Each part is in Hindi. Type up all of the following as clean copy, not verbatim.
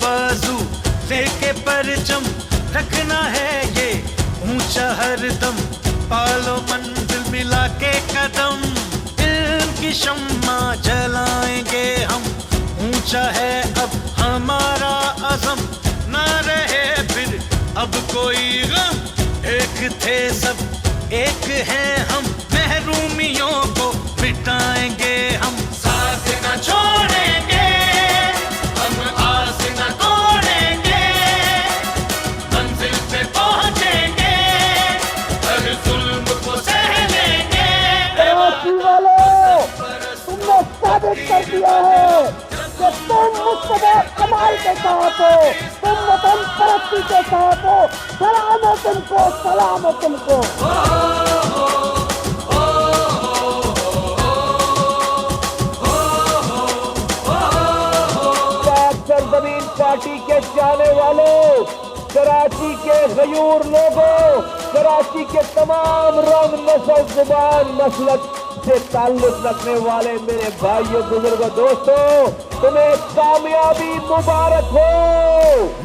बाजू लेके परचम रखना है ये ऊंचा हरदम, पालो मंजिल मिला के कदम, इल्म की शम्मा जलाएंगे हम, ऊंचा है अब हमारा अज़म, ना रहे फिर अब कोई गम, एक थे सब एक हैं हम, महरूमियों को मिटाएंगे हम, साथ न छोड़ेंगे हम, आस न तोड़ेंगे, मंजिल पे पहुंचेंगे, हर जुल्म को सह लेंगे। कराची वालों, तुमने साबित कर दिया है कि तुम मुस्तफा कमाल के साथ हो, तुम वतन परस्ती के साथ हो। सलाम हो तुमको, सलाम हो तुमको। सरजमीन पार्टी के जाने वालों, कराची के गयूर लोगों, कराची के तमाम रंग नस्ल जुबान मसलक से ताल्लुक रखने वाले मेरे भाइयों बुजुर्गों दोस्तों, तुम्हें कामयाबी मुबारक हो।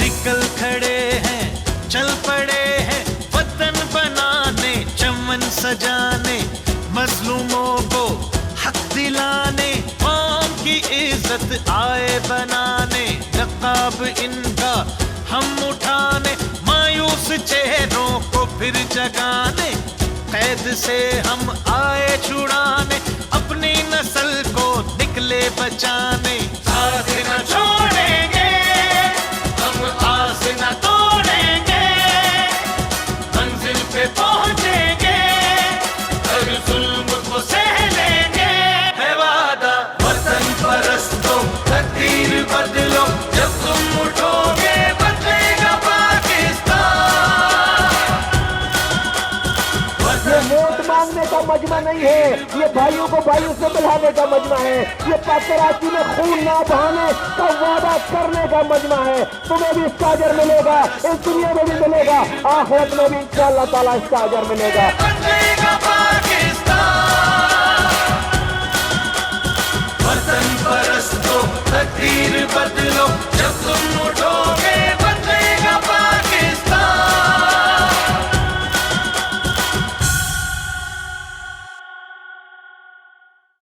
निकल खड़े हैं, चल पड़े हैं, वतन बनाने, चमन सजाने, मजलूमों को हक दिलाने, कौम की इज्जत आए बनाने, नकाब इनका हम उठाने, मायूस चेहरों को फिर जगाने, कैद से हम आए छुड़ाने, अपनी नस्ल को निकले बचाने, साथ न छोड़ेंगे हम, आस न तोड़ेंगे, मंजिल पे पहुंचेंगे, हर जुल्म को सह लेंगे, है वादा वतन परस्तों, तकदीर बदलो, जब तुम उठोगे बदलेगा पाकिस्तान। ये वोट मांगने का मजमा नहीं है, ये भाइयों को भाइयों से मिलाने का मजमा है, ये कराची में खून ना बहाने का वादा करने का मजमा है। तुम्हें भी इसका अजर मिलेगा, इस दुनिया में भी मिलेगा, आखिरत में भी इंशाअल्लाह ताला इसका अजर मिलेगा। बदलेगा पाकिस्तान, वतन परस्तों, तकदीर बदलो, जब तुम उठो